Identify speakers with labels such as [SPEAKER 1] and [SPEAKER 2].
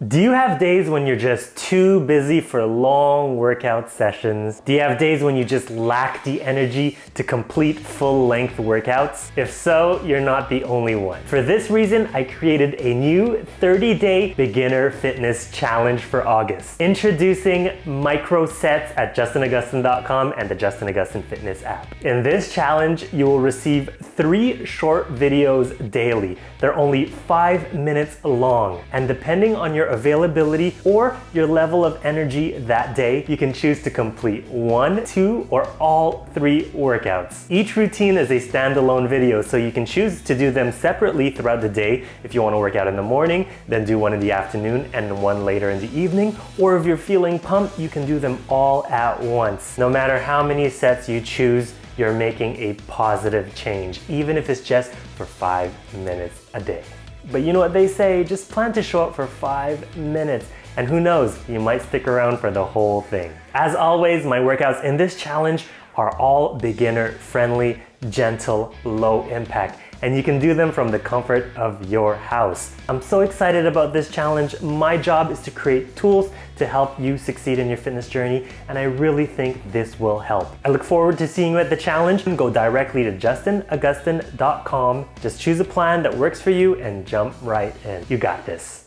[SPEAKER 1] Do you have days when you're just too busy for long workout sessions? Do you have days when you just lack the energy to complete full-length workouts? If so, you're not the only one. For this reason, I created a new 30-day beginner fitness challenge for August. Introducing micro sets at justinagustin.com and the Justin Agustin Fitness app. In this challenge, you will receive 3 short videos daily. They're only 5 minutes long, and depending on your availability or your level of energy that day, you can choose to complete 1, 2, or all 3 workouts. Each routine is a standalone video, so you can choose to do them separately throughout the day. If you want to work out in the morning, then do one in the afternoon and one later in the evening. Or if you're feeling pumped, you can do them all at once. No matter how many sets you choose, you're making a positive change, even if it's just for 5 minutes a day. But you know what they say, just plan to show up for 5 minutes, and who knows, you might stick around for the whole thing. As always, my workouts in this challenge are all beginner friendly, gentle, low impact, and you can do them from the comfort of your house. I'm so excited about this challenge. My job is to create tools to help you succeed in your fitness journey, and I really think this will help. I look forward to seeing you at the challenge. Go directly to justinagustin.com. Just choose a plan that works for you and jump right in. You got this.